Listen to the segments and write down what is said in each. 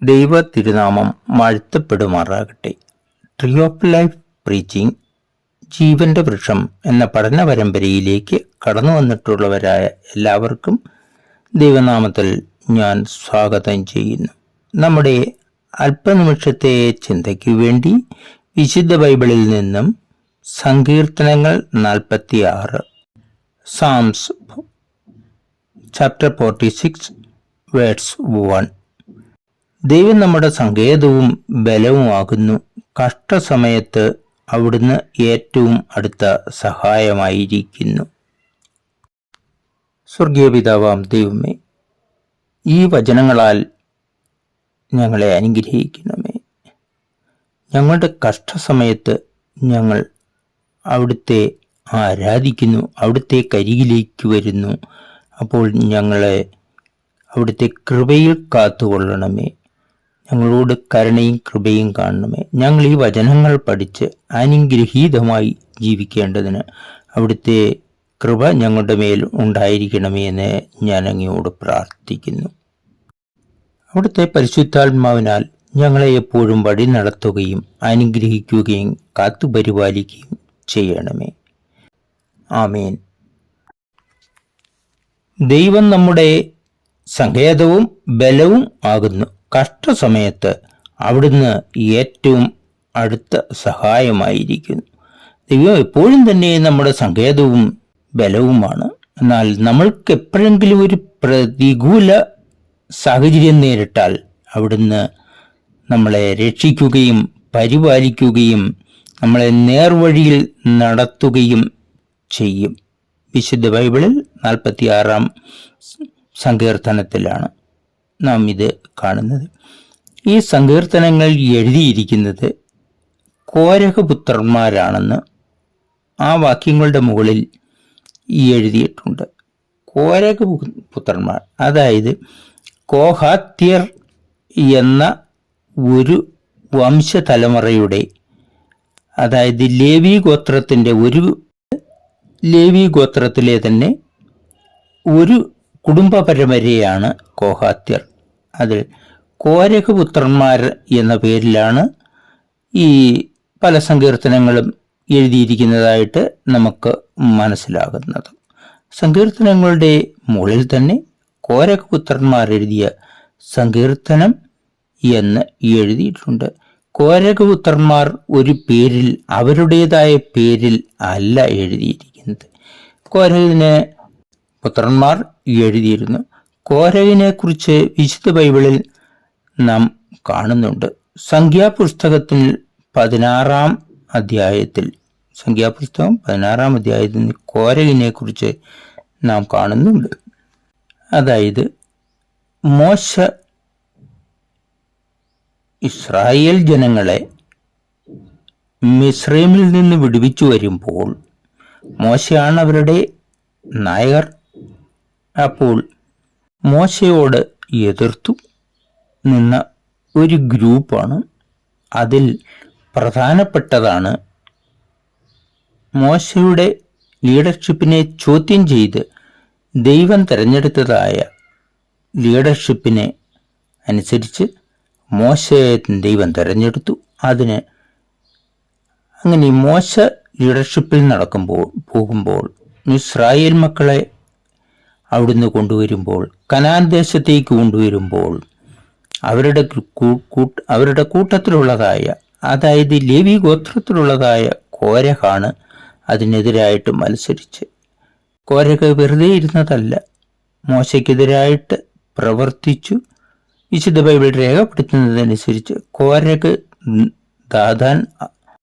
ദൈവ തിരുനാമം വാഴ്ത്തപ്പെടുമാറാകട്ടെ. ട്രീ ഓഫ് ലൈഫ് പ്രീച്ചിങ് ജീവന്റെ വൃക്ഷം എന്ന പഠന പരമ്പരയിലേക്ക് കടന്നു വന്നിട്ടുള്ളവരായ എല്ലാവർക്കും ദൈവനാമത്തിൽ ഞാൻ സ്വാഗതം ചെയ്യുന്നു. നമ്മുടെ അല്പനിമിഷത്തെ ചിന്തയ്ക്ക് വേണ്ടി വിശുദ്ധ ബൈബിളിൽ നിന്നും സങ്കീർത്തനങ്ങൾ 46, സാംസ് ചാപ്റ്റർ 46 വേഴ്സ് 1. ദൈവം നമ്മുടെ സങ്കേതവും ബലവുമാകുന്നു. കഷ്ടസമയത്ത് അവിടുന്ന് ഏറ്റവും അടുത്ത സഹായമായിരിക്കുന്നു. സ്വർഗീയ പിതാവാം ദൈവമേ, ഈ വചനങ്ങളാൽ ഞങ്ങളെ അനുഗ്രഹിക്കണമേ. ഞങ്ങളുടെ കഷ്ടസമയത്ത് ഞങ്ങൾ അവിടുത്തെ ആരാധിക്കുന്നു, അവിടുത്തെ കരികിലേക്ക് വരുന്നു. അപ്പോൾ ഞങ്ങളെ അവിടുത്തെ കൃപയിൽ കാത്തുകൊള്ളണമേ. ഞങ്ങളോട് കരുണയും കൃപയും കാണണമേ. ഞങ്ങൾ ഈ വചനങ്ങൾ പഠിച്ച് അനുഗ്രഹീതമായി ജീവിക്കേണ്ടതിന് അവിടുത്തെ കൃപ ഞങ്ങളുടെ മേൽ ഉണ്ടായിരിക്കണമേ എന്ന് ഞാൻ അങ്ങയോട് പ്രാർത്ഥിക്കുന്നു. അവിടുത്തെ പരിശുദ്ധാത്മാവിനാൽ ഞങ്ങളെ എപ്പോഴും വഴി നടത്തുകയും അനുഗ്രഹിക്കുകയും കാത്തുപരിപാലിക്കുകയും ചെയ്യണമേ. ആമേൻ. ദൈവം നമ്മുടെ സങ്കേതവും ബലവും ആകുന്നു. കഷ്ടസമയത്ത് അവിടുന്ന് ഏറ്റവും അടുത്ത സഹായമായിരിക്കുന്നു. ദൈവം എപ്പോഴും തന്നെ നമ്മുടെ സങ്കേതവും ബലവുമാണ്. എന്നാൽ നമ്മൾക്ക് എപ്പോഴെങ്കിലും ഒരു പ്രതികൂല സാഹചര്യം നേരിട്ടാൽ അവിടുന്ന് നമ്മളെ രക്ഷിക്കുകയും പരിപാലിക്കുകയും നമ്മളെ നേർവഴിയിൽ നടത്തുകയും ചെയ്യും. വിശുദ്ധ ബൈബിളിൽ 46-ാം സങ്കീർത്തനത്തിലാണ് നാം ഇത് കാണുന്നത്. ഈ സങ്കീർത്തനങ്ങൾ എഴുതിയിരിക്കുന്നത് കോരഹപുത്രന്മാരാണെന്ന് ആ വാക്യങ്ങളുടെ മുകളിൽ എഴുതിയിട്ടുണ്ട്. കോരഹപുത്രന്മാർ, അതായത് കോഹാത്യർ എന്ന ഒരു വംശതലമുറയുടെ, അതായത് ലേവി ഗോത്രത്തിലെ തന്നെ ഒരു കുടുംബ പരമ്പരയാണ് കോഹാത്യർ. അതിൽ കോരഹപുത്രന്മാർ എന്ന പേരിലാണ് ഈ പല സങ്കീർത്തനങ്ങളും എഴുതിയിരിക്കുന്നതായിട്ട് നമുക്ക് മനസ്സിലാകുന്നത്. സങ്കീർത്തനങ്ങളുടെ മുകളിൽ തന്നെ കോരഹപുത്രന്മാർ എഴുതിയ സങ്കീർത്തനം എന്ന് എഴുതിയിട്ടുണ്ട്. കോരഹപുത്രന്മാർ ഒരു പേരിൽ, അവരുടേതായ പേരിൽ അല്ല എഴുതിയിരിക്കുന്നത്. കോരഹിന് പുത്രന്മാർ എഴുതിയിരുന്നു. കോരഹിനെ കുറിച്ച് വിശുദ്ധ ബൈബിളിൽ നാം കാണുന്നുണ്ട്. സംഖ്യാപുസ്തകം 16-ാം അധ്യായത്തിൽ കോരഹിനെ കുറിച്ച് നാം കാണുന്നുണ്ട്. അതായത് മോശ ഇസ്രായേൽ ജനങ്ങളെ മിസ്രൈമിൽ നിന്ന് വിടുവിച്ചു വരുമ്പോൾ മോശയാണ് അവരുടെ നായകർ. അപ്പോൾ മോശയോട് എതിർത്തു നിന്ന ഒരു ഗ്രൂപ്പാണ്. അതിൽ പ്രധാനപ്പെട്ടതാണ് മോശയുടെ ലീഡർഷിപ്പിനെ ചോദ്യം ചെയ്ത് ദൈവം തിരഞ്ഞെടുത്തതായ ലീഡർഷിപ്പിനെ അനുസരിച്ച് മോശയെ ദൈവം തിരഞ്ഞെടുത്തു. അങ്ങനെ മോശ ലീഡർഷിപ്പിൽ പോകുമ്പോൾ ഇസ്രായേൽ മക്കളെ അവിടുന്ന് കൊണ്ടുവരുമ്പോൾ, കനാൻ ദേശത്തേക്ക് കൊണ്ടുവരുമ്പോൾ അവരുടെ കൂട്ടത്തിലുള്ളതായ, അതായത് ലേവി ഗോത്രത്തിലുള്ളതായ കോരഹാണ് അതിനെതിരായിട്ട് മത്സരിച്ച്. കോരഹ വെറുതെ ഇരുന്നതല്ല, മോശയ്ക്കെതിരായിട്ട് പ്രവർത്തിച്ചു. വിശുദ്ധ ബൈബിൾ രേഖപ്പെടുത്തുന്നതനുസരിച്ച് കോരഹ്, ദാഥാൻ,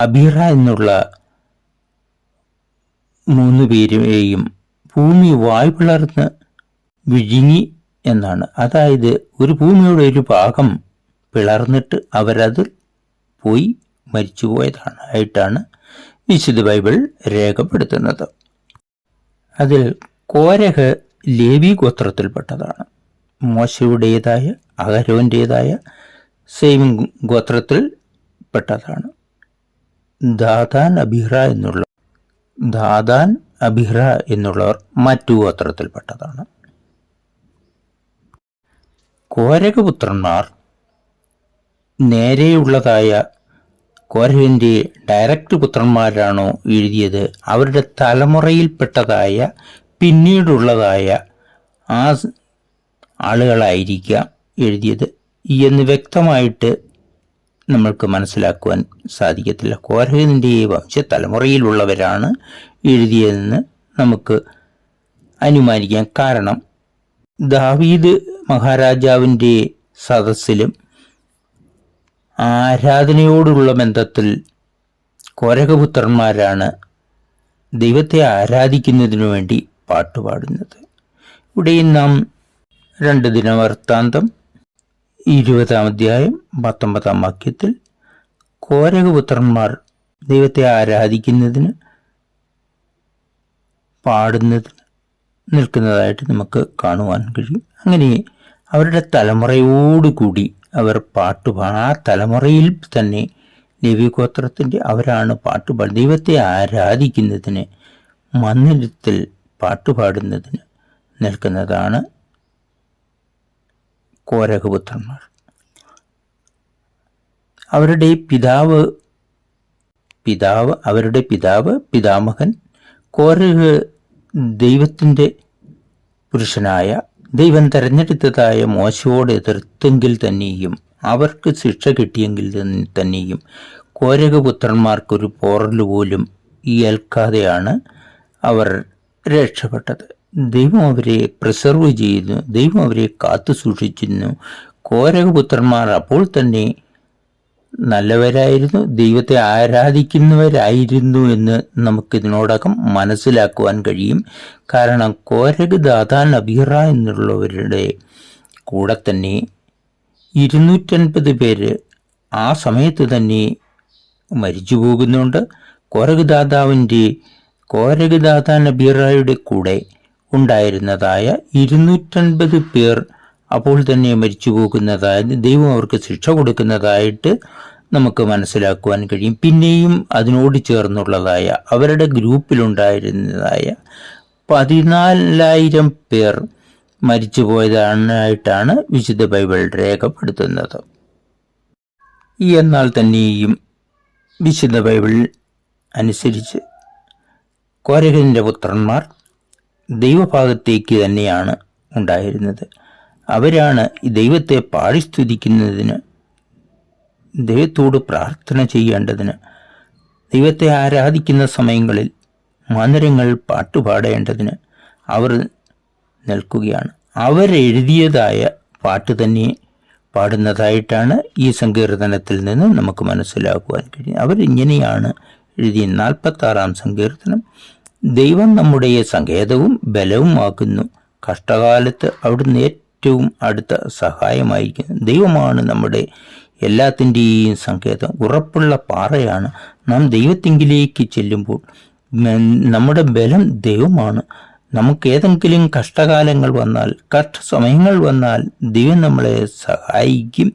അബീറ എന്നുള്ള 3 പേരെയും ഭൂമി വായ് പിളർന്ന് വിഴുങ്ങി എന്നാണ്. അതായത് ഒരു ഭൂമിയുടെ ഒരു ഭാഗം പിളർന്നിട്ട് അവരതിൽ പോയി മരിച്ചുപോയതായിട്ടാണ് വിശുദ്ധ ബൈബിൾ രേഖപ്പെടുത്തുന്നത്. അതിൽ കോരഹ് ലേവി ഗോത്രത്തിൽപ്പെട്ടതാണ്. മോശയുടേതായ, അഹരോന്റേതായ സെയിം ഗോത്രത്തിൽ പെട്ടതാണ്. ദാഥാൻ അബീറ എന്നുള്ളവർ മറ്റു ഗോത്രത്തിൽപ്പെട്ടതാണ്. കോരഹപുത്രന്മാർ നേരെയുള്ളതായ കോരഹിൻ്റെ ഡയറക്റ്റ് പുത്രന്മാരാണോ എഴുതിയത്, അവരുടെ തലമുറയിൽപ്പെട്ടതായ പിന്നീടുള്ളതായ ആ ആളുകളായിരിക്കാം എഴുതിയത് എന്ന് വ്യക്തമായിട്ട് നമ്മൾക്ക് മനസ്സിലാക്കുവാൻ സാധിക്കത്തില്ല. കോരഹിൻ്റെ വംശതലമുറയിലുള്ളവരാണ് എഴുതിയതെന്ന് നമുക്ക് അനുമാനിക്കാം. കാരണം ദാവീദ് മഹാരാജാവിൻ്റെ സദസ്സിലും ആരാധനയോടുള്ള ബന്ധത്തിൽ കോരഹപുത്രന്മാരാണ് ദൈവത്തെ ആരാധിക്കുന്നതിനു വേണ്ടി പാട്ടുപാടുന്നത്. ഇവിടെയും നാം 2 ദിനവൃത്താന്തം 20-ാം അധ്യായം 19-ാം വാക്യത്തിൽ കോരഹപുത്രന്മാർ ദൈവത്തെ ആരാധിക്കുന്നതിന് പാടുന്നതിന് നിൽക്കുന്നതായിട്ട് നമുക്ക് കാണുവാൻ കഴിയും. അങ്ങനെ അവരുടെ തലമുറയോടുകൂടി അവർ ആ തലമുറയിൽ തന്നെ ലേവി ഗോത്രത്തിൻ്റെ അവരാണ് പാട്ടുപാടി ദൈവത്തെ ആരാധിക്കുന്നതിന് മന്ദിരത്തിൽ പാട്ടുപാടുന്നതിന് നിൽക്കുന്നതാണ് കോരഹപുത്രന്മാർ. അവരുടെ പിതാമഹൻ കോരഹ് ദൈവത്തിൻ്റെ പുരുഷനായ ദൈവം തെരഞ്ഞെടുത്തതായ മോശയോട് എതിർത്തെങ്കിൽ തന്നെയും അവർക്ക് ശിക്ഷ കിട്ടിയെങ്കിൽ തന്നെയും കോരഹപുത്രന്മാർക്കൊരു പോറല് പോലും ഏൽക്കാതെയാണ് അവർ രക്ഷപ്പെട്ടത്. ദൈവം അവരെ പ്രിസർവ് ചെയ്യുന്നു, ദൈവം അവരെ കാത്തു സൂക്ഷിച്ചിരുന്നു. കോരഹപുത്രന്മാർ അപ്പോൾ തന്നെ നല്ലവരായിരുന്നു, ദൈവത്തെ ആരാധിക്കുന്നവരായിരുന്നു എന്ന് നമുക്കിതിനോടകം മനസ്സിലാക്കുവാൻ കഴിയും. കാരണം കോരഹ്, ദാഥാൻ, അബീറ എന്നുള്ളവരുടെ കൂടെ തന്നെ 250 പേര് ആ സമയത്ത് തന്നെ മരിച്ചു പോകുന്നുണ്ട്. കോരഹ്, ദാഥാൻ, അബീറയുടെ കൂടെ ഉണ്ടായിരുന്നതായ 250 പേർ അപ്പോൾ തന്നെ മരിച്ചു പോകുന്നതായത് ദൈവം അവർക്ക് ശിക്ഷ കൊടുക്കുന്നതായിട്ട് നമുക്ക് മനസ്സിലാക്കുവാൻ കഴിയും. പിന്നെയും അതിനോട് ചേർന്നുള്ളതായ അവരുടെ ഗ്രൂപ്പിലുണ്ടായിരുന്നതായ 14,000 പേർ മരിച്ചു പോയതായിട്ടാണ് വിശുദ്ധ ബൈബിൾ രേഖപ്പെടുത്തുന്നത്. എന്നാൽ തന്നെയും വിശുദ്ധ ബൈബിൾ അനുസരിച്ച് കോരഹിൻ്റെ പുത്രന്മാർ ദൈവഭാഗത്തേക്ക് തന്നെയാണ് ഉണ്ടായിരുന്നത്. അവരാണ് ദൈവത്തെ പാടിസ്തുതിക്കുന്നതിന്, ദൈവത്തോട് പ്രാർത്ഥന ചെയ്യേണ്ടതിന്, ദൈവത്തെ ആരാധിക്കുന്ന സമയങ്ങളിൽ മന്ദിരങ്ങൾ പാട്ടുപാടേണ്ടതിന് അവർ നിൽക്കുകയാണ്. അവരെഴുതിയതായ പാട്ട് തന്നെ പാടുന്നതായിട്ടാണ് ഈ സങ്കീർത്തനത്തിൽ നിന്ന് നമുക്ക് മനസ്സിലാക്കുവാൻ കഴിയും. അവരിങ്ങനെയാണ് എഴുതിയ 46-ാം സങ്കീർത്തനം: ദൈവം നമ്മുടെ സങ്കേതവും ബലവുമാക്കുന്നു, കഷ്ടകാലത്ത് അവിടുന്ന് ഏറ്റവും അടുത്ത സഹായമായിരിക്കുന്നു. ദൈവമാണ് നമ്മുടെ എല്ലാത്തിൻ്റെയും സങ്കേതം, ഉറപ്പുള്ള പാറയാണ്. നാം ദൈവത്തിങ്കിലേക്ക് ചെല്ലുമ്പോൾ നമ്മുടെ ബലം ദൈവമാണ്. നമുക്ക് ഏതെങ്കിലും കഷ്ടകാലങ്ങൾ വന്നാൽ, കഷ്ടസമയങ്ങൾ വന്നാൽ ദൈവം നമ്മളെ സഹായിക്കും.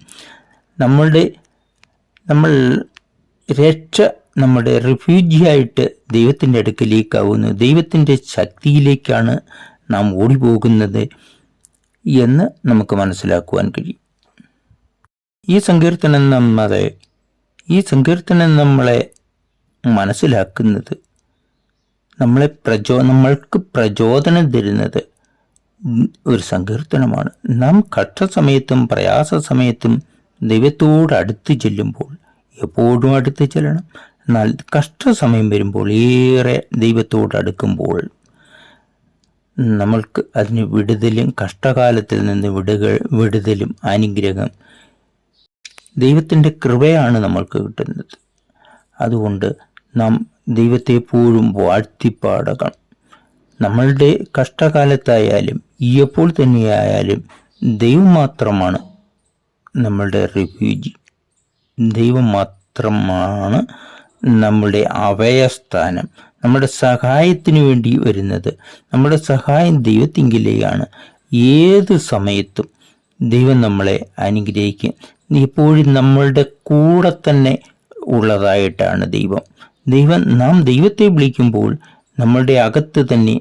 നമ്മുടെ റിഫ്യൂജിയായിട്ട് ദൈവത്തിൻ്റെ അടുക്കലേക്കാവുന്നു. ദൈവത്തിൻ്റെ ശക്തിയിലേക്കാണ് നാം ഓടിപ്പോകുന്നത് എന്ന് നമുക്ക് മനസ്സിലാക്കുവാൻ കഴിയും. ഈ സങ്കീർത്തനം നമ്മളെ മനസ്സിലാക്കുന്നത്, നമ്മൾക്ക് പ്രചോദനം തരുന്നത് ഒരു സങ്കീർത്തനമാണ്. നാം കഷ്ടസമയത്തും പ്രയാസ സമയത്തും ദൈവത്തോട് അടുത്ത് ചെല്ലുമ്പോൾ, എപ്പോഴും അടുത്ത് ചെല്ലണം, എന്നാൽ കഷ്ടസമയം വരുമ്പോൾ, ഏറെ ദൈവത്തോട് അടുക്കുമ്പോൾ നമ്മൾക്ക് അതിന് വിടുതലും, കഷ്ടകാലത്തിൽ നിന്ന് വിടുതലും അനുഗ്രഹം ദൈവത്തിൻ്റെ കൃപയാണ് നമ്മൾക്ക് കിട്ടുന്നത്. അതുകൊണ്ട് നാം ദൈവത്തെ എപ്പോഴും വാഴ്ത്തിപ്പാടണം. നമ്മളുടെ കഷ്ടകാലത്തായാലും എപ്പോൾ തന്നെയായാലും ദൈവം മാത്രമാണ് നമ്മളുടെ റിഫ്യൂജി, ദൈവം മാത്രമാണ് നമ്മുടെ അഭയസ്ഥാനം, നമ്മുടെ സഹായത്തിന് വേണ്ടി വരുന്നത്. നമ്മുടെ സഹായം ദൈവത്തിങ്കിലെയാണ്. ഏത് സമയത്തും ദൈവം നമ്മളെ അനുഗ്രഹിക്കും. എപ്പോഴും നമ്മളുടെ കൂടെ തന്നെ ഉള്ളതായിട്ടാണ് നാം ദൈവത്തെ വിളിക്കുമ്പോൾ നമ്മളുടെ അകത്ത് തന്നെ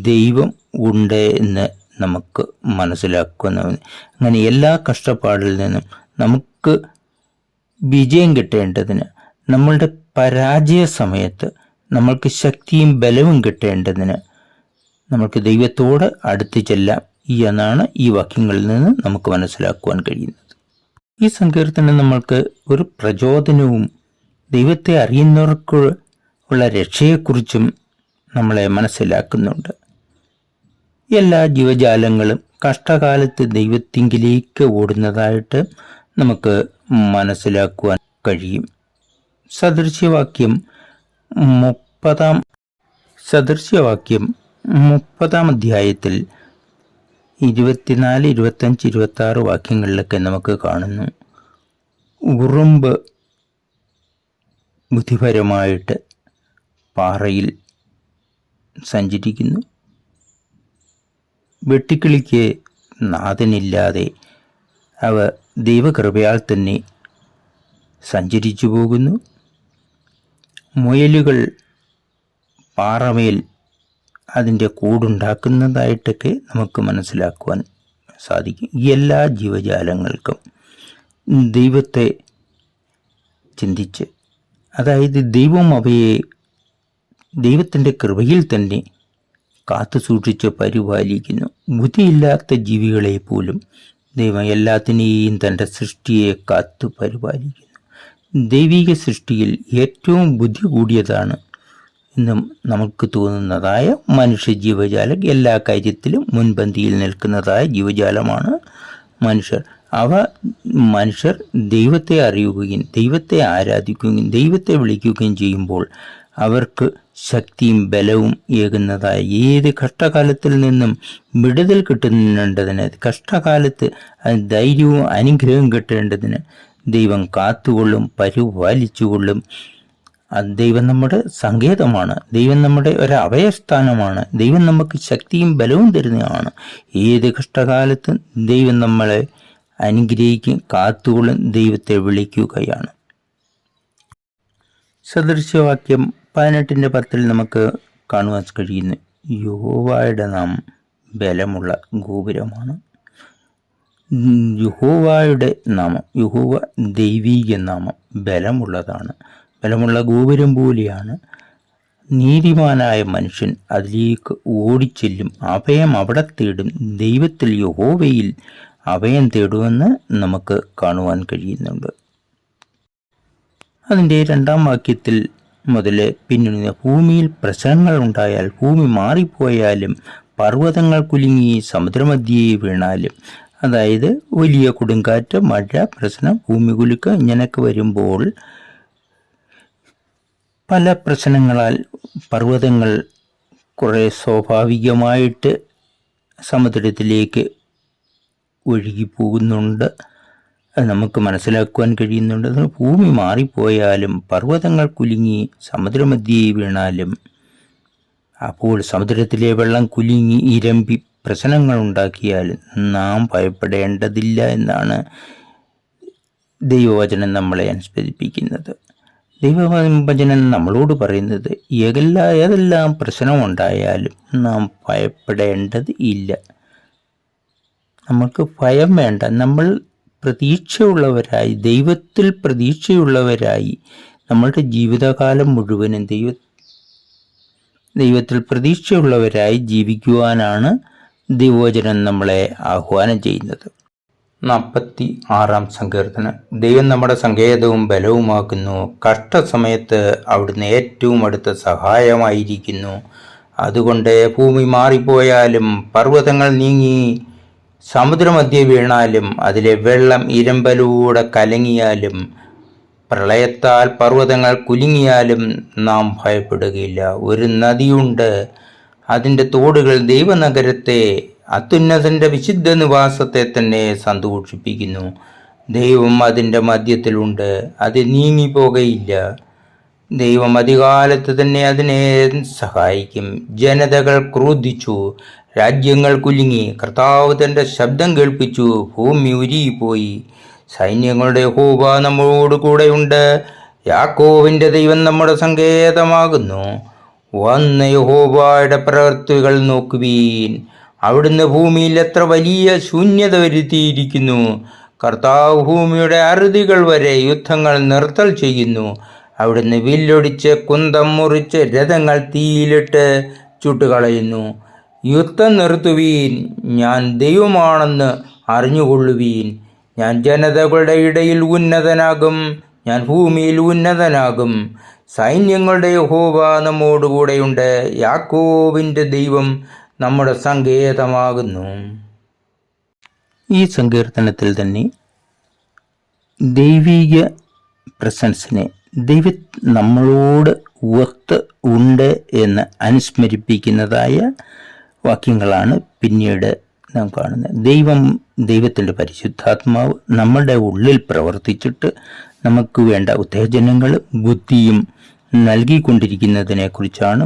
ദൈവം ഉണ്ട് എന്ന് നമുക്ക് മനസ്സിലാക്കുന്നവന്. അങ്ങനെ എല്ലാ കഷ്ടപ്പാടിൽ നിന്നും നമുക്ക് വിജയം കിട്ടേണ്ടതിന്, നമ്മളുടെ പരാജയ സമയത്ത് നമ്മൾക്ക് ശക്തിയും ബലവും കിട്ടേണ്ടതിന് നമ്മൾക്ക് ദൈവത്തോട് അടുത്ത് ചെല്ലാം എന്നാണ് ഈ വാക്യങ്ങളിൽ നിന്ന് നമുക്ക് മനസ്സിലാക്കുവാൻ കഴിയുന്നത്. ഈ സങ്കീർത്തനം നമ്മൾക്ക് ഒരു പ്രചോദനവും ദൈവത്തെ അറിയുന്നവർക്ക് ഉള്ള രക്ഷയെക്കുറിച്ചും നമ്മളെ മനസ്സിലാക്കുന്നുണ്ട്. എല്ലാ ജീവജാലങ്ങളും കഷ്ടകാലത്ത് ദൈവത്തിങ്കിലേക്ക് ഓടുന്നതായിട്ട് നമുക്ക് മനസ്സിലാക്കുവാൻ കഴിയും. സദൃശ്യവാക്യം 30 അധ്യായത്തിൽ 24, 25, 26 വാക്യങ്ങളിലൊക്കെ നമുക്ക് കാണുന്നു. ഉറുമ്പ് ബുദ്ധിപരമായിട്ട് പാറയിൽ സഞ്ചരിക്കുന്നു. വെട്ടിക്കിളിക്ക് നാഥനില്ലാതെ അവ ദൈവകൃപയാൽ തന്നെ സഞ്ചരിച്ചു പോകുന്നു. മുയലുകൾ പാറമേൽ അതിൻ്റെ കൂടുണ്ടാക്കുന്നതായിട്ടൊക്കെ നമുക്ക് മനസ്സിലാക്കുവാൻ സാധിക്കും. എല്ലാ ജീവജാലങ്ങൾക്കും ദൈവത്തെ ചിന്തിച്ച്, അതായത് ദൈവം അവയെ ദൈവത്തിൻ്റെ കൃപയിൽ തന്നെ കാത്തു സൂക്ഷിച്ച് പരിപാലിക്കുന്നു. ബുദ്ധിയില്ലാത്ത ജീവികളെ പോലും ദൈവം എല്ലാത്തിനെയും തൻ്റെ സൃഷ്ടിയെ കാത്തു പരിപാലിക്കുന്നു. ദൈവിക സൃഷ്ടിയിൽ ഏറ്റവും ബുദ്ധി കൂടിയതാണ് എന്നും നമുക്ക് തോന്നുന്നതായ മനുഷ്യ ജീവജാലം എല്ലാ കാര്യത്തിലും മുൻപന്തിയിൽ നിൽക്കുന്നതായ ജീവജാലമാണ് മനുഷ്യർ. മനുഷ്യർ ദൈവത്തെ അറിയുകയും ദൈവത്തെ ആരാധിക്കുകയും ദൈവത്തെ വിളിക്കുകയും ചെയ്യുമ്പോൾ അവർക്ക് ശക്തിയും ബലവും ഏകുന്നതായ ഏത് കഷ്ടകാലത്തിൽ നിന്നും വിടുതൽ കിട്ടുന്നതിന്, കഷ്ടകാലത്ത് ധൈര്യവും അനുഗ്രഹവും കിട്ടേണ്ടതിന് ദൈവം കാത്തുകൊള്ളും, പരിപാലിച്ചുകൊള്ളും. ദൈവം നമ്മുടെ സങ്കേതമാണ്, ദൈവം നമ്മുടെ ഒരു അഭയസ്ഥാനമാണ്, ദൈവം നമുക്ക് ശക്തിയും ബലവും തരുന്നതാണ്. ഏത് കഷ്ടകാലത്തും ദൈവം നമ്മളെ അനുഗ്രഹിക്കും, കാത്തുകൊള്ളും, ദൈവത്തെ വിളിക്കുകയാണ്. സദൃശ്യവാക്യം 18:10 നമുക്ക് കാണുവാൻ കഴിയുന്നു. യഹോവയുടെ നാമം ബലമുള്ള ഗോപുരമാണ്. യഹോവയുടെ നാമം, യഹോവ ദൈവീക നാമം ബലമുള്ളതാണ്, ബലമുള്ള ഗോപുരം പോലെയാണ്. നീതിമാനായ മനുഷ്യൻ അതിലേക്ക് ഓടിച്ചെല്ലും, അഭയം അവിടെ തേടും, ദൈവത്തിൽ യഹോവയിൽ അഭയം തേടുമെന്ന് നമുക്ക് കാണുവാൻ കഴിയുന്നുണ്ട്. അതിൻ്റെ 2-ാം വാക്യത്തിൽ മുതൽ പിന്നീട് ഭൂമിയിൽ പ്രശ്നങ്ങൾ ഉണ്ടായാൽ, ഭൂമി മാറിപ്പോയാലും, പർവ്വതങ്ങൾ കുലുങ്ങി സമുദ്രമധ്യേ വീണാലും, അതായത് വലിയ കൊടുങ്കാറ്റ്, മഴ, പ്രശ്നം, ഭൂമി കുലുക്കം ഇങ്ങനെയൊക്കെ വരുമ്പോൾ പല പ്രശ്നങ്ങളാൽ പർവ്വതങ്ങൾ കുറേ സ്വാഭാവികമായിട്ട് സമുദ്രത്തിലേക്ക് ഒഴുകിപ്പോകുന്നുണ്ട്. അത് നമുക്ക് മനസ്സിലാക്കുവാൻ കഴിയുന്നുണ്ട്. ഭൂമി മാറിപ്പോയാലും, പർവ്വതങ്ങൾ കുലുങ്ങി സമുദ്രമധ്യേ വീണാലും, അപ്പോൾ സമുദ്രത്തിലെ വെള്ളം കുലുങ്ങി ഇരമ്പി പ്രശ്നങ്ങൾ ഉണ്ടാക്കിയാലും നാം ഭയപ്പെടേണ്ടതില്ല എന്നാണ് ദൈവവചനം നമ്മളെ അനുസ്മരിപ്പിക്കുന്നത്. ദൈവവചനം നമ്മളോട് പറയുന്നത് ഏതെല്ലാം പ്രശ്നമുണ്ടായാലും നാം ഭയപ്പെടേണ്ടത് ഇല്ല. നമുക്ക് ഭയം വേണ്ട. നമ്മൾ പ്രതീക്ഷയുള്ളവരായി, ദൈവത്തിൽ പ്രതീക്ഷയുള്ളവരായി നമ്മളുടെ ജീവിതകാലം മുഴുവനും ദൈവത്തിൽ പ്രതീക്ഷയുള്ളവരായി ജീവിക്കുവാനാണ് ദൈവവചനം നമ്മളെ ആഹ്വാനം ചെയ്യുന്നത്. 46-ാം സങ്കീർത്തനം. ദൈവം നമ്മുടെ സങ്കേതവും ബലവുമാക്കുന്നു, കഷ്ടസമയത്ത് അവിടുന്ന് ഏറ്റവും അടുത്ത സഹായമായിരിക്കുന്നു. അതുകൊണ്ട് ഭൂമി മാറിപ്പോയാലും, പർവ്വതങ്ങൾ നീങ്ങി സമുദ്രമധ്യേ വീണാലും, അതിലെ വെള്ളം ഇരമ്പലൂടെ കലങ്ങിയാലും, പ്രളയത്താൽ പർവ്വതങ്ങൾ കുലുങ്ങിയാലും നാം ഭയപ്പെടുകയില്ല. ഒരു നദിയുണ്ട്, അതിൻ്റെ തോടുകൾ ദൈവനഗരത്തെ, അത്യുന്നതൻ്റെ വിശുദ്ധ നിവാസത്തെ തന്നെ സന്തോഷിപ്പിക്കുന്നു. ദൈവം അതിൻ്റെ മധ്യത്തിലുണ്ട്, അത് നീങ്ങിപ്പോകയില്ല. ദൈവം അധികാലത്ത് തന്നെ അതിനെ സഹായിക്കും. ജനതകൾ ക്രോധിച്ചു, രാജ്യങ്ങൾ കുലുങ്ങി, കർത്താവ് തൻ്റെ ശബ്ദം കേൾപ്പിച്ചു, ഭൂമി ഉരുകിപ്പോയി. സൈന്യങ്ങളുടെ യഹോവ നമ്മളോട് കൂടെയുണ്ട്, യാക്കോബിൻ്റെ ദൈവം നമ്മുടെ സങ്കേതമാകുന്നു. വന്ന് യഹോവയുടെ പ്രവൃത്തികൾ നോക്കുവീൻ. അവിടുന്ന് ഭൂമിയിൽ എത്ര വലിയ ശൂന്യത വരുത്തിയിരിക്കുന്നു. കർത്താവ് ഭൂമിയുടെ അറുതികൾ വരെ യുദ്ധങ്ങൾ നിർത്തൽ ചെയ്യുന്നു. അവിടുന്ന് വില്ലൊടിച്ച് കുന്തം മുറിച്ച് രഥങ്ങൾ തീയിലിട്ട് ചുട്ടുകളയുന്നു. യുദ്ധം നിർത്തുവീൻ, ഞാൻ ദൈവമാണെന്ന് അറിഞ്ഞുകൊള്ളുവീൻ. ഞാൻ ജനതകളുടെ ഇടയിൽ ഉന്നതനാകും, ഞാൻ ഭൂമിയിൽ ഉന്നതനാകും. സൈന്യങ്ങളുടെ യഹോവ നമ്മോടുകൂടെയുണ്ട്, യാക്കോബിൻ്റെ ദൈവം നമ്മുടെ സങ്കേതമാകുന്നു. ഈ സങ്കീർത്തനത്തിൽ തന്നെ ദൈവിക പ്രസൻസിനെ, നമ്മളോട് ഒത്ത് ഉണ്ട് എന്ന് അനുസ്മരിപ്പിക്കുന്നതായ വാക്യങ്ങളാണ് പിന്നീട് നാം കാണുന്നത്. ദൈവത്തിൻ്റെ പരിശുദ്ധാത്മാവ് നമ്മുടെ ഉള്ളിൽ പ്രവർത്തിച്ചിട്ട് നമുക്ക് വേണ്ട ഉത്തേജനങ്ങളും ബുദ്ധിയും നൽകിക്കൊണ്ടിരിക്കുന്നതിനെക്കുറിച്ചാണ്.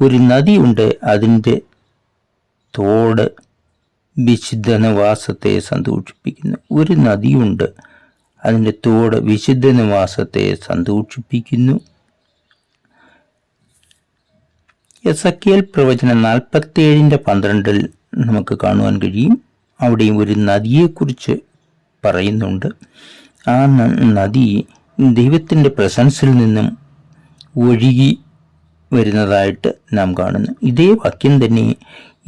ഒരു നദിയുണ്ട്, അതിൻ്റെ തോട് വിശുദ്ധ നിവാസത്തെ സന്തോഷിപ്പിക്കുന്നു. ഒരു നദിയുണ്ട്, അതിൻ്റെ തോട് വിശുദ്ധ നിവാസത്തെ സന്തോഷിപ്പിക്കുന്നു. എസെക്കിയേൽ പ്രവചനം 47:12 നമുക്ക് കാണുവാൻ കഴിയും. അവിടെയും ഒരു നദിയെക്കുറിച്ച് പറയുന്നുണ്ട്. ആ നദി ദൈവത്തിൻ്റെ പ്രസൻസിൽ നിന്നും ഒഴുകി വരുന്നതായിട്ട് നാം കാണുന്നു. ഇതേ വാക്യം തന്നെ,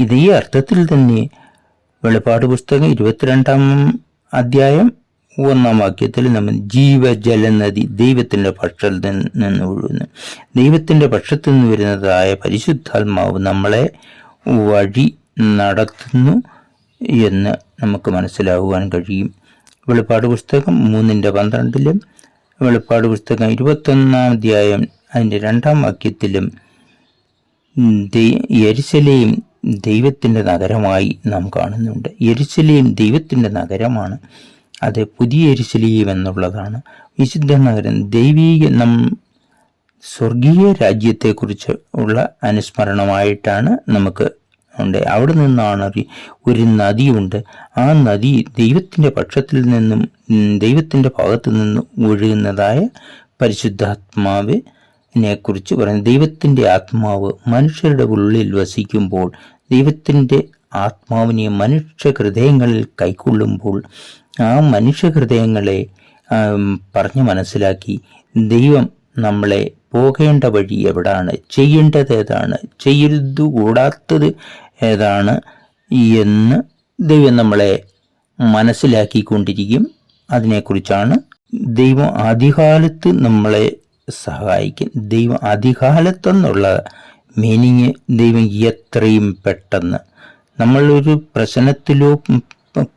ഇതേ അർത്ഥത്തിൽ തന്നെ വെളിപ്പാട് പുസ്തകം 22-ാം അധ്യായം 1-ാം വാക്യത്തിൽ നമ്മൾ ജീവജലനദി ദൈവത്തിൻ്റെ പക്ഷത്തിൽ നിന്ന് ഒഴുകുന്നു. ദൈവത്തിൻ്റെ പക്ഷത്തു നിന്ന് വരുന്നതായ പരിശുദ്ധാത്മാവ് നമ്മളെ വഴി നടത്തുന്നു എന്ന് നമുക്ക് മനസ്സിലാകുവാൻ കഴിയും. വെളിപ്പാട് പുസ്തകം 3:12 വെളിപ്പാട് പുസ്തകം 21-ാം അധ്യായം അതിൻ്റെ 2-ാം വാക്യത്തിലും യെരുശലേം ദൈവത്തിൻ്റെ നഗരമായി നാം കാണുന്നുണ്ട്. യെരുശലേം ദൈവത്തിൻ്റെ നഗരമാണ്. അത് പുതിയ യെരുശലേം എന്നുള്ളതാണ് വിശുദ്ധ നഗരം. സ്വർഗീയ രാജ്യത്തെക്കുറിച്ച് ഉള്ള അനുസ്മരണമായിട്ടാണ് നമുക്ക് ഉണ്ട്. അവിടെ നിന്നാണ് ഒരു നദിയുണ്ട്. ആ നദി ദൈവത്തിൻ്റെ പക്ഷത്തിൽ നിന്നും ദൈവത്തിൻ്റെ ഭാഗത്തു നിന്നും ഒഴുകുന്നതായ പരിശുദ്ധാത്മാവിനെ കുറിച്ച് പറയുന്നത്. ദൈവത്തിൻ്റെ ആത്മാവ് മനുഷ്യരുടെ ഉള്ളിൽ വസിക്കുമ്പോൾ, ദൈവത്തിൻ്റെ ആത്മാവിനെ മനുഷ്യ ഹൃദയങ്ങളിൽ കൈക്കൊള്ളുമ്പോൾ, ആ മനുഷ്യ ഹൃദയങ്ങളെ പറഞ്ഞ് മനസ്സിലാക്കി ദൈവം നമ്മളെ പോകേണ്ട വഴി എവിടാണ്, ചെയ്യേണ്ടത് ഏതാണ്, ചെയ്യരുതുകൂടാത്തത് ഏതാണ് എന്ന് ദൈവം നമ്മളെ മനസ്സിലാക്കിക്കൊണ്ടിരിക്കും. അതിനെക്കുറിച്ചാണ് ദൈവം ആദികാലത്ത് നമ്മളെ സഹായിക്കും. ദൈവം ആദികാലത്തെന്നുള്ള മീനിങ് ദൈവം എത്രയും പെട്ടെന്ന്, നമ്മളൊരു പ്രശ്നത്തിലോ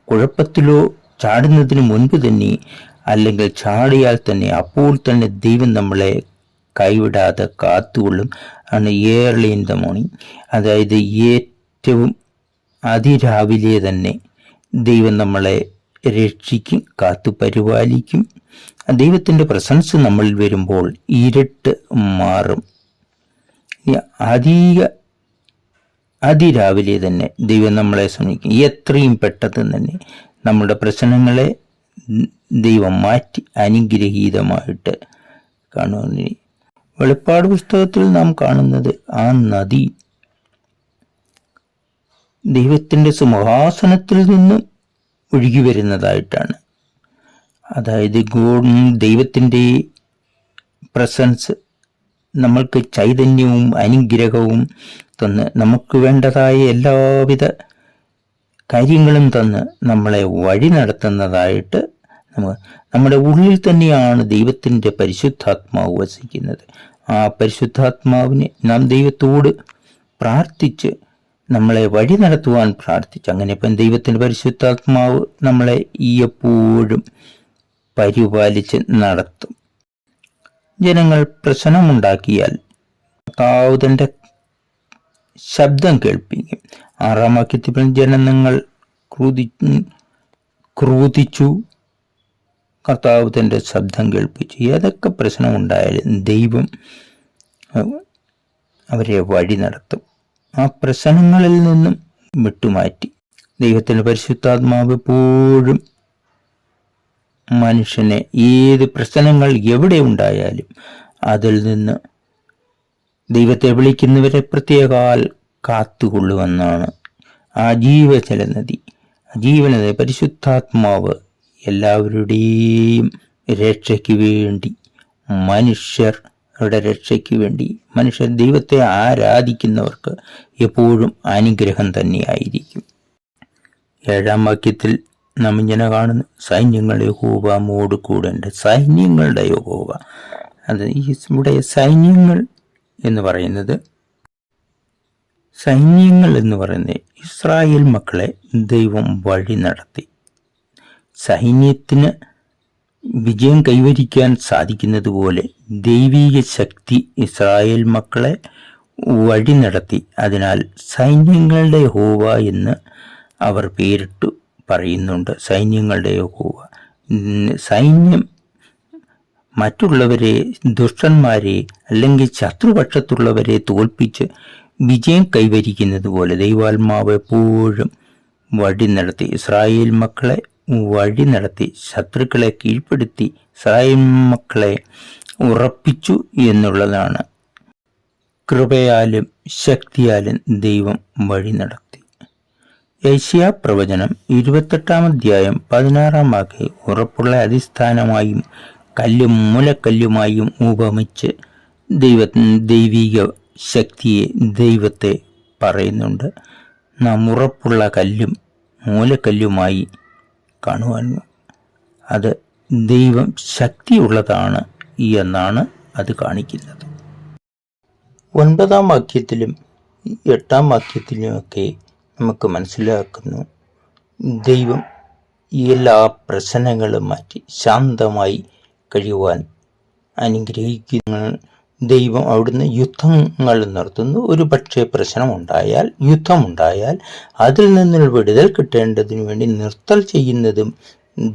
കുഴപ്പത്തിലോ ചാടുന്നതിന് മുൻപ് തന്നെ, അല്ലെങ്കിൽ ചാടിയാൽ തന്നെ അപ്പോൾ തന്നെ ദൈവം നമ്മളെ കൈവിടാതെ കാത്തുകൊള്ളും. ആണ് ഏർലി ഇൻ ദ മോർണിംഗ്, അതായത് ഏറ്റവും അതിരാവിലെ തന്നെ ദൈവം നമ്മളെ രക്ഷിക്കും, കാത്തു പരിപാലിക്കും. ദൈവത്തിൻ്റെ പ്രസൻസ് നമ്മളിൽ വരുമ്പോൾ ഇരുട്ട് മാറും. അതിരാവിലെ തന്നെ ദൈവം നമ്മളെ ശ്രമിക്കും. എത്രയും പെട്ടെന്ന് തന്നെ നമ്മുടെ പ്രശ്നങ്ങളെ ദൈവം മാറ്റി അനുഗ്രഹീതമായിട്ട് കാണുവാൻ. വെളിപ്പാട് പുസ്തകത്തിൽ നാം കാണുന്നത് ആ നദി ദൈവത്തിൻ്റെ സിംഹാസനത്തിൽ നിന്നും ഒഴുകി വരുന്നതായിട്ടാണ്. അതായത് ദൈവത്തിൻ്റെ പ്രസൻസ് നമ്മൾക്ക് ചൈതന്യവും അനുഗ്രഹവും തന്ന്, നമുക്ക് വേണ്ടതായ എല്ലാവിധ കാര്യങ്ങളും തന്ന് നമ്മളെ വഴി നടത്തുന്നതായിട്ട് നമ്മുടെ ഉള്ളിൽ തന്നെയാണ് ദൈവത്തിൻ്റെ പരിശുദ്ധാത്മാവ് വസിക്കുന്നത്. ആ പരിശുദ്ധാത്മാവിനെ നാം ദൈവത്തോട് പ്രാർത്ഥിച്ച് നമ്മളെ വഴി നടത്തുവാൻ പ്രാർത്ഥിച്ചു. അങ്ങനെ ഇപ്പം ദൈവത്തിൻ്റെ പരിശുദ്ധാത്മാവ് നമ്മളെ എപ്പോഴും പരിപാലിച്ച് നടത്തും. ജനങ്ങൾ പ്രശ്നമുണ്ടാക്കിയാൽ കർത്താവിന്റെ ശബ്ദം കേൾപ്പിക്കും. 6-ാം വാക്യത്തിൽ ജനങ്ങൾ ക്രൂതിച്ചു, കർത്താവ് തൻ്റെ ശബ്ദം കേൾപ്പിച്ചു. ഏതൊക്കെ പ്രശ്നമുണ്ടായാലും ദൈവം അവരെ വഴി നടത്തും. ആ പ്രശ്നങ്ങളിൽ നിന്നും വിട്ടുമാറ്റി ദൈവത്തിൻ്റെ പരിശുദ്ധാത്മാവ് എപ്പോഴും മനുഷ്യനെ ഏത് പ്രശ്നങ്ങൾ എവിടെ ഉണ്ടായാലും അതിൽ നിന്ന് ദൈവത്തെ വിളിക്കുന്നവരെ പ്രത്യേകാൽ കാത്തുകൊള്ളുമെന്നാണ്. ആ ജീവജലനദി പരിശുദ്ധാത്മാവ് എല്ലാവരുടെയും രക്ഷയ്ക്ക് വേണ്ടി, മനുഷ്യരുടെ രക്ഷയ്ക്ക് വേണ്ടി, മനുഷ്യർ ദൈവത്തെ ആരാധിക്കുന്നവർക്ക് എപ്പോഴും അനുഗ്രഹം തന്നെയായിരിക്കും. 7-ാം വാക്യത്തിൽ നാം ഇങ്ങനെ കാണുന്നു, സൈന്യങ്ങളുടെ യഹോവ മോട് കൂടെ ഉണ്ട്. സൈന്യങ്ങളുടെ യഹോവ, അത് ഇവിടെ സൈന്യങ്ങൾ എന്ന് പറയുന്നത് ഇസ്രായേൽ മക്കളെ ദൈവം വഴി നടത്തി. സൈന്യത്തിന് വിജയം കൈവരിക്കാൻ സാധിക്കുന്നത് പോലെ ദൈവീക ശക്തി ഇസ്രായേൽ മക്കളെ വഴി നടത്തി. അതിനാൽ സൈന്യങ്ങളുടെ യഹോവ എന്ന് അവർ പേരിട്ടു പറയുന്നുണ്ട്. സൈന്യങ്ങളുടെ യഹോവ, സൈന്യം മറ്റുള്ളവരെ, ദുഷ്ടന്മാരെ അല്ലെങ്കിൽ ശത്രുപക്ഷത്തുള്ളവരെ തോൽപ്പിച്ച് വിജയം കൈവരിക്കുന്നത് പോലെ ദൈവാത്മാവ് എപ്പോഴും വഴി നടത്തി, ഇസ്രായേൽ മക്കളെ വഴി നടത്തി, ശത്രുക്കളെ കീഴ്പ്പെടുത്തി ഇസ്രായേൽ മക്കളെ ഉറപ്പിച്ചു എന്നുള്ളതാണ്. കൃപയാലും ശക്തിയാലും ദൈവം വഴി നടത്തി. യെശയ്യാ പ്രവചനം 28-ാം അധ്യായം 16-ാം വാക്യം ഉറപ്പുള്ള അടിസ്ഥാനമായും കല്ലും മൂലക്കല്ലുമായും ഉപമിച്ച് ദൈവിക ശക്തിയെ, ദൈവത്തെ പറയുന്നുണ്ട്. നാം ഉറപ്പുള്ള കല്ലും മൂലക്കല്ലുമായി കാണുവാൻ, അത് ദൈവം ശക്തിയുള്ളതാണ് എന്നാണ് അത് കാണിക്കുന്നത്. 9-ാം വാക്യത്തിലും 8-ാം വാക്യത്തിലുമൊക്കെ നമുക്ക് മനസ്സിലാക്കുന്നു, ദൈവം എല്ലാ പ്രശ്നങ്ങളും മാറ്റി ശാന്തമായി കഴിയുവാൻ അനുഗ്രഹിക്കുന്ന ദൈവം അവിടുന്ന് യുദ്ധങ്ങൾ നടത്തുന്നു. ഒരു പക്ഷേ പ്രശ്നമുണ്ടായാൽ, യുദ്ധമുണ്ടായാൽ അതിൽ നിന്നുള്ള വിടുതൽ കിട്ടേണ്ടതിനു വേണ്ടി നിർത്തൽ ചെയ്യുന്നതും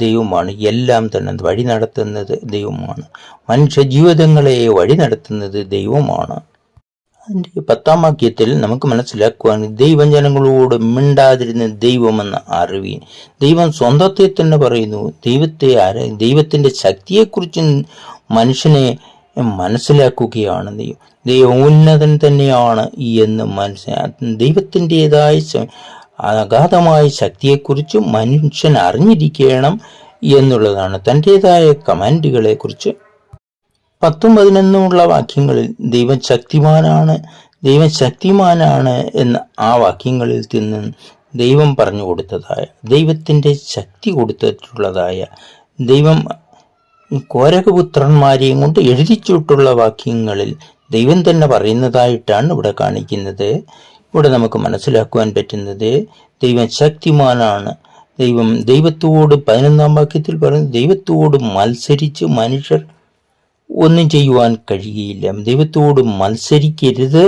ദൈവമാണ്. എല്ലാം തന്നെ വഴി നടത്തുന്നത് ദൈവമാണ്. മനുഷ്യ ജീവിതങ്ങളെ വഴി നടത്തുന്നത് ദൈവമാണ്. അതിൻ്റെ 10-ാം വാക്യത്തിൽ നമുക്ക് മനസ്സിലാക്കുവാൻ, ദൈവം ജനങ്ങളോട് മിണ്ടാതിരുന്ന ദൈവമെന്ന് അറിവീൻ. ദൈവം സ്വന്തത്തെ തന്നെ പറയുന്നു. ദൈവത്തിൻ്റെ ശക്തിയെക്കുറിച്ച് മനുഷ്യനെ മനസ്സിലാക്കുകയാണ്. ദൈവം ഉന്നതൻ തന്നെയാണ് എന്ന് ദൈവത്തിൻ്റെതായ അഗാധമായ ശക്തിയെക്കുറിച്ച് മനുഷ്യൻ അറിഞ്ഞിരിക്കണം എന്നുള്ളതാണ്. തൻ്റെതായ കമാൻഡുകളെ കുറിച്ച് 10-11 വാക്യങ്ങളിൽ ദൈവം ശക്തിമാനാണ് എന്ന് ആ വാക്യങ്ങളിൽ നിന്ന് ദൈവം പറഞ്ഞു കൊടുത്തതായ, ദൈവത്തിൻ്റെ ശക്തി കൊടുത്തിട്ടുള്ളതായ, ദൈവം കോരകപുത്രന്മാരെയും കൊണ്ട് എഴുതിച്ചിട്ടുള്ള വാക്യങ്ങളിൽ ദൈവം തന്നെ പറയുന്നതായിട്ടാണ് ഇവിടെ കാണിക്കുന്നത്. ഇവിടെ നമുക്ക് മനസ്സിലാക്കുവാൻ പറ്റുന്നത് ദൈവം ശക്തിമാനാണ്. ദൈവത്തോട് 11-ാം വാക്യത്തിൽ പറയുന്നത്, ദൈവത്തോട് മത്സരിച്ച് മനുഷ്യർ ഒന്നും ചെയ്യുവാൻ കഴിയുകയില്ല. ദൈവത്തോട് മത്സരിക്കരുത്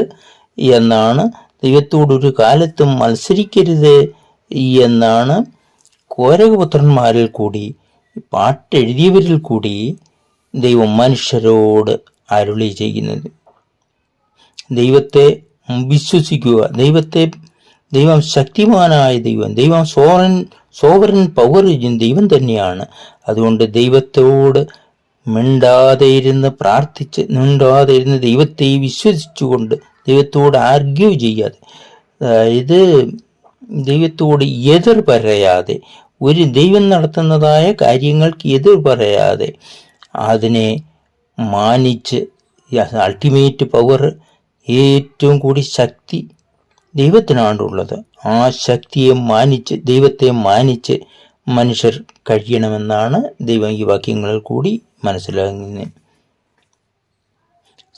എന്നാണ്, ദൈവത്തോടൊരു കാലത്തും മത്സരിക്കരുത് എന്നാണ് കോരകപുത്രന്മാരിൽ കൂടി, പാട്ടെഴുതിയവരിൽ കൂടി ദൈവം മനുഷ്യരോട് അരുളി ചെയ്യുന്നത്. ദൈവത്തെ വിശ്വസിക്കുക. ദൈവം ശക്തിമാനായ ദൈവം സോവറിൻ പവർ ദൈവം തന്നെയാണ്. അതുകൊണ്ട് ദൈവത്തോട് മിണ്ടാതെയിരുന്ന് ദൈവത്തെ വിശ്വസിച്ചുകൊണ്ട്, ദൈവത്തോട് ആർഗ്യൂ ചെയ്യാതെ, അതായത് ദൈവത്തോട് എതിർ പറയാതെ, ഒരു ദൈവം നടത്തുന്നതായ കാര്യങ്ങൾക്ക് എതിർ പറയാതെ അതിനെ മാനിച്ച്, അൾട്ടിമേറ്റ് പവർ, ഏറ്റവും കൂടി ശക്തി ദൈവത്തിനാണുള്ളത്. ആ ശക്തിയെ മാനിച്ച്, ദൈവത്തെ മാനിച്ച് മനുഷ്യർ കഴിയണമെന്നാണ് ദൈവം ഈ വാക്യങ്ങളിൽ കൂടി മനസ്സിലാക്കുന്നത്.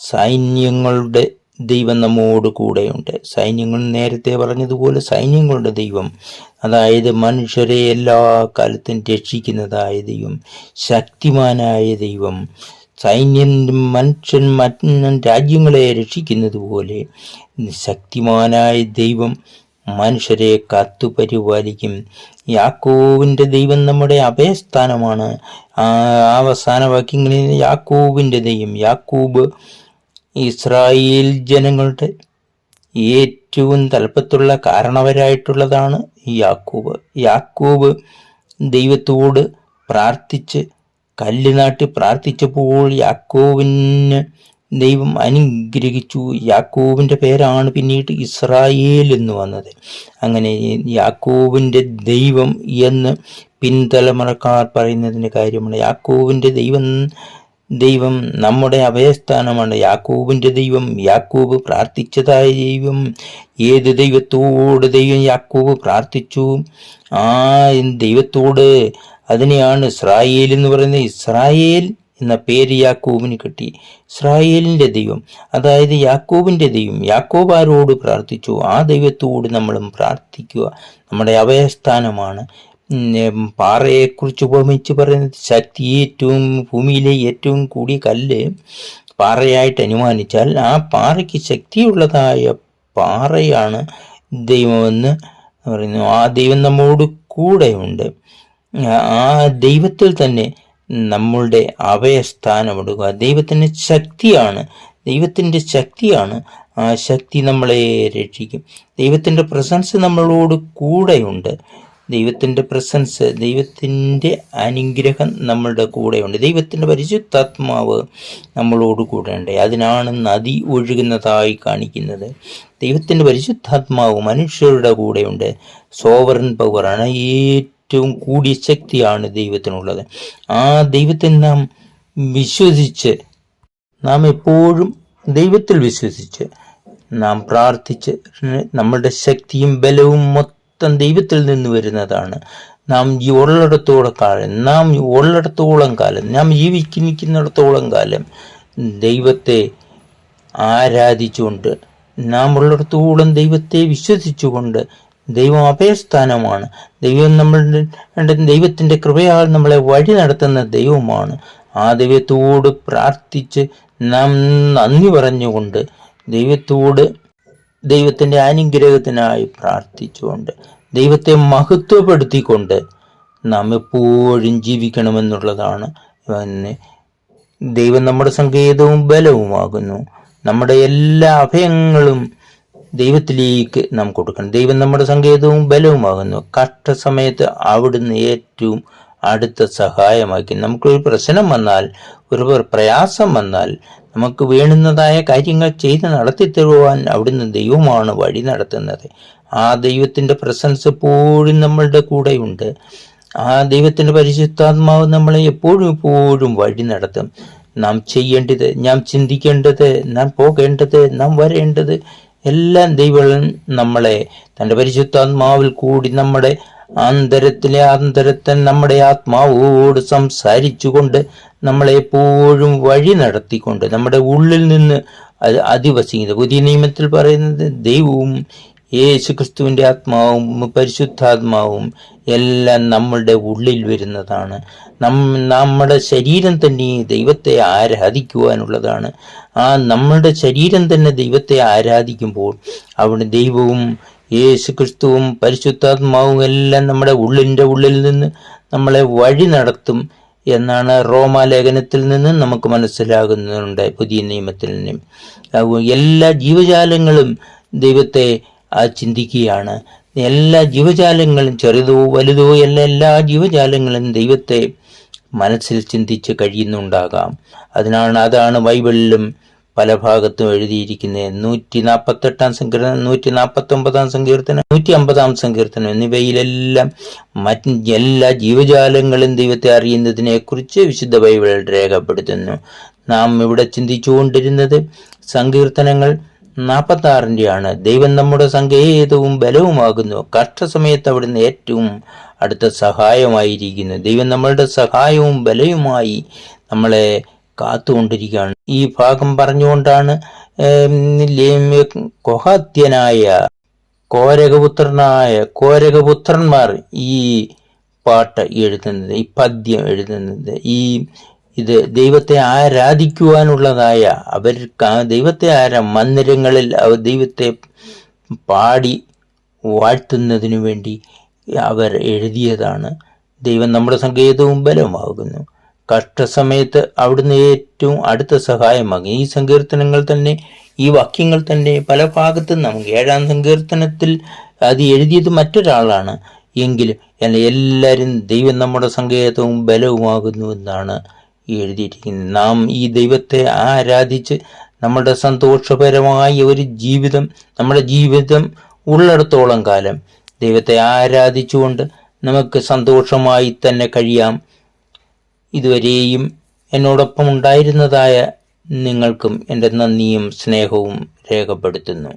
സൈന്യങ്ങളുടെ ദൈവം നമ്മോട് കൂടെയുണ്ട്. സൈന്യങ്ങൾ, നേരത്തെ പറഞ്ഞതുപോലെ സൈന്യങ്ങളുടെ ദൈവം, അതായത് മനുഷ്യരെ എല്ലാ കാലത്തും രക്ഷിക്കുന്നതായ ദൈവം, ശക്തിമാനായ ദൈവം. മനുഷ്യൻ മറ്റ് രാജ്യങ്ങളെ രക്ഷിക്കുന്നത് പോലെ ശക്തിമാനായ ദൈവം മനുഷ്യരെ കാത്തുപരിപാലിക്കും. യാക്കോബിൻ്റെ ദൈവം നമ്മുടെ അഭയസ്ഥാനമാണ്. അവസാന വാക്യങ്ങളിൽ യാക്കോബിൻ്റെ ദൈവം, യാക്കോബ് ഇസ്രായേൽ ജനങ്ങളുടെ ഏറ്റവും തലപ്പത്തുള്ള കാരണവരായിട്ടുള്ളതാണ് യാക്കോബ് ദൈവത്തോട് പ്രാർത്ഥിച്ച്, കല്ല് നാട്ടി പ്രാർത്ഥിച്ചപ്പോൾ യാക്കോബിന് ദൈവം അനുഗ്രഹിച്ചു. യാക്കോബിൻ്റെ പേരാണ് പിന്നീട് ഇസ്രായേൽ എന്ന് വന്നത്. അങ്ങനെ യാക്കോബിൻ്റെ ദൈവം എന്ന് പിൻതലമുറക്കാർ പറയുന്നതിന് കാര്യമാണ്. യാക്കോബിന്റെ ദൈവം നമ്മുടെ അഭയസ്ഥാനമാണ്. യാക്കോബിന്റെ ദൈവം, യാക്കോബ് പ്രാർത്ഥിച്ചതായ ദൈവം. ഏത് ദൈവത്തോട് യാക്കോബ് പ്രാർത്ഥിച്ചു, ആ ദൈവത്തോട്, അതിനെയാണ് ഇസ്രായേൽ എന്ന് പറയുന്നത്. ഇസ്രായേൽ എന്ന പേര് യാക്കോബിന് കിട്ടി. ഇസ്രായേലിന്റെ ദൈവം, അതായത് യാക്കോബിന്റെ ദൈവം. യാക്കോബ് ആരോട് പ്രാർത്ഥിച്ചു, ആ ദൈവത്തോട് നമ്മളും പ്രാർത്ഥിക്കുക. നമ്മുടെ അഭയസ്ഥാനമാണ്. പാറയെക്കുറിച്ച് ഉപമിച്ച് പറയുന്നത്, ഭൂമിയിലെ ഏറ്റവും കൂടിയ കല്ല് പാറയായിട്ട് അനുമാനിച്ചാൽ ആ പാറയ്ക്ക് ശക്തിയുള്ളതായ പാറയാണ് ദൈവമെന്ന് പറയുന്നു. ആ ദൈവം നമ്മോട് കൂടെയുണ്ട്. ആ ദൈവത്തിൽ തന്നെ നമ്മളുടെ അഭയസ്ഥാനമെടുക്കുക. ദൈവത്തിൻ്റെ ശക്തിയാണ്. ആ ശക്തി നമ്മളെ രക്ഷിക്കും. ദൈവത്തിൻ്റെ പ്രസൻസ് നമ്മളോട് കൂടെയുണ്ട്. ദൈവത്തിൻ്റെ പ്രസൻസ്, ദൈവത്തിൻ്റെ അനുഗ്രഹം നമ്മളുടെ കൂടെയുണ്ട്. ദൈവത്തിൻ്റെ പരിശുദ്ധാത്മാവ് നമ്മളോട് കൂടെയുണ്ട്. അതിനാണ് നദി ഒഴുകുന്നതായി കാണിക്കുന്നത്. ദൈവത്തിൻ്റെ പരിശുദ്ധാത്മാവ് മനുഷ്യരുടെ കൂടെയുണ്ട്. സോവറൻ പവറാണ്, ഏറ്റവും കൂടിയ ശക്തിയാണ് ദൈവത്തിനുള്ളത്. ആ ദൈവത്തെ നാം എപ്പോഴും ദൈവത്തിൽ വിശ്വസിച്ച് നാം പ്രാർത്ഥിച്ച് നമ്മളുടെ ശക്തിയും ബലവും മൊത്തം ദൈവത്തിൽ നിന്ന് വരുന്നതാണ്. നാം ഉള്ളിടത്തോളം കാലം നാം ജീവിക്കുന്നിടത്തോളം കാലം ദൈവത്തെ ആരാധിച്ചുകൊണ്ട്, നാം ഉള്ളിടത്തോളം ദൈവത്തെ വിശ്വസിച്ചുകൊണ്ട്, ദൈവം അഭയസ്ഥാനമാണ്. ദൈവത്തിൻ്റെ കൃപയാൽ നമ്മളെ വഴി നടത്തുന്ന ദൈവമാണ്. ആ ദൈവത്തോട് പ്രാർത്ഥിച്ച് നാം നന്ദി പറഞ്ഞുകൊണ്ട്, ദൈവത്തിൻ്റെ അനുഗ്രഹത്തിനായി പ്രാർത്ഥിച്ചുകൊണ്ട്, ദൈവത്തെ മഹത്വപ്പെടുത്തിക്കൊണ്ട് നാം എപ്പോഴും ജീവിക്കണമെന്നുള്ളതാണ്. ദൈവം നമ്മുടെ സങ്കേതവും ബലവുമാകുന്നു. നമ്മുടെ എല്ലാ അഭയങ്ങളും ദൈവത്തിലേക്ക് നാം കൊടുക്കണം. ദൈവം നമ്മുടെ സങ്കേതവും ബലവുമാകുന്നു. കഷ്ടസമയത്ത് അവിടുന്ന് ഏറ്റവും അടുത്ത സഹായമാക്കി. നമുക്കൊരു പ്രശ്നം വന്നാൽ, ഒരു പ്രയാസം വന്നാൽ, നമുക്ക് വേണ്ടുന്നതായ കാര്യങ്ങൾ ചെയ്ത് നടത്തി തരുവാൻ അവിടുന്ന് ദൈവമാണ് വഴി നടത്തുന്നത്. ആ ദൈവത്തിൻ്റെ പ്രസൻസ് എപ്പോഴും നമ്മളുടെ കൂടെയുണ്ട്. ആ ദൈവത്തിൻ്റെ പരിശുദ്ധാത്മാവ് നമ്മളെ എപ്പോഴും വഴി നടത്തും. നാം ചെയ്യേണ്ടത്, നാം ചിന്തിക്കേണ്ടത്, നാം പോകേണ്ടത്, നാം വരേണ്ടത് എല്ലാം ദൈവം നമ്മളെ തൻ്റെ പരിശുദ്ധാത്മാവിൽ കൂടി നമ്മുടെ ആന്തരത്തെ നമ്മുടെ ആത്മാവോട് സംസാരിച്ചുകൊണ്ട് നമ്മളെ എപ്പോഴും വഴി നടത്തിക്കൊണ്ട് നമ്മുടെ ഉള്ളിൽ നിന്ന് അധിവസിക്കുന്നത്. പുതിയ നിയമത്തിൽ പറയുന്നത് ദൈവവും യേശു ക്രിസ്തുവിൻ്റെ ആത്മാവും പരിശുദ്ധാത്മാവും എല്ലാം നമ്മളുടെ ഉള്ളിൽ വരുന്നതാണ്. നമ്മുടെ ശരീരം തന്നെ ദൈവത്തെ ആരാധിക്കുവാനുള്ളതാണ്. ആ നമ്മളുടെ ശരീരം തന്നെ ദൈവത്തെ ആരാധിക്കുമ്പോൾ അവിടെ ദൈവവും യേശു ക്രിസ്തുവും പരിശുദ്ധാത്മാവും എല്ലാം നമ്മുടെ ഉള്ളിൽ നിന്ന് നമ്മളെ വഴി നടത്തും എന്നാണ് റോമാലേഖനത്തിൽ നിന്ന് നമുക്ക് മനസ്സിലാകുന്നുണ്ട്. പുതിയ നിയമത്തിൽ നിന്നും എല്ലാ ജീവജാലങ്ങളും ദൈവത്തെ ചിന്തിക്കുകയാണ്. എല്ലാ ജീവജാലങ്ങളും, ചെറുതോ വലുതോ, എല്ലാ ജീവജാലങ്ങളും ദൈവത്തെ മനസ്സിൽ ചിന്തിച്ച് കഴിയുന്നുണ്ടാകാം. അതാണ് ബൈബിളിലും പല ഭാഗത്തും എഴുതിയിരിക്കുന്നത്. 148 സങ്കീർത്തനം, 149 സങ്കീർത്തനം, 150 സങ്കീർത്തനം എന്നിവയിലെല്ലാം എല്ലാ ജീവജാലങ്ങളും ദൈവത്തെ അറിയുന്നതിനെ കുറിച്ച് വിശുദ്ധ ബൈബിൾ രേഖപ്പെടുത്തുന്നു. നാം ഇവിടെ ചിന്തിച്ചുകൊണ്ടിരുന്നത് സങ്കീർത്തനങ്ങൾ 46 ദൈവം നമ്മുടെ സങ്കേതവും ബലവുമാകുന്നു. കഷ്ടസമയത്ത് അവിടുന്ന് ഏറ്റവും അടുത്ത സഹായമായിരിക്കുന്നു. ദൈവം നമ്മളുടെ സഹായവും ബലവുമായി നമ്മളെ കാത്തുകൊണ്ടിരിക്കുകയാണ്. ഈ ഭാഗം പറഞ്ഞുകൊണ്ടാണ് കൊഹാത്യനായ കോരകപുത്രന്മാർ ഈ പാട്ട് എഴുതുന്നത്, ഈ പദ്യം എഴുതുന്നത്. ഇത് ദൈവത്തെ ആരാധിക്കുവാനുള്ളതായ ദൈവത്തെ മന്ദിരങ്ങളിൽ അവർ ദൈവത്തെ പാടി വാഴ്ത്തുന്നതിനു വേണ്ടി അവർ എഴുതിയതാണ്. ദൈവം നമ്മുടെ സങ്കേതവും ബലമാകുന്നു. കഷ്ടസമയത്ത് അവിടുന്ന് ഏറ്റവും അടുത്ത സഹായമാകും. ഈ സങ്കീർത്തനങ്ങൾ തന്നെ, ഈ വാക്യങ്ങൾ തന്നെ പല ഭാഗത്തും നമുക്ക് 7-ാം സങ്കീർത്തനത്തിൽ അത് എഴുതിയത് മറ്റൊരാളാണ്. എങ്കിലും എല്ലാവരും ദൈവം നമ്മുടെ സങ്കേതവും ബലവുമാകുന്നു എന്നാണ് എഴുതിയിരിക്കുന്നത്. നാം ഈ ദൈവത്തെ ആരാധിച്ച് നമ്മുടെ സന്തോഷപരമായ ഒരു ജീവിതം, നമ്മുടെ ജീവിതം ഉള്ളിടത്തോളം കാലം ദൈവത്തെ ആരാധിച്ചുകൊണ്ട് നമുക്ക് സന്തോഷമായി തന്നെ കഴിയാം. ഇതുവരെയും എന്നോടൊപ്പം ഉണ്ടായിരുന്നതായ നിങ്ങൾക്കും എൻ്റെ നന്ദിയും സ്നേഹവും രേഖപ്പെടുത്തുന്നു.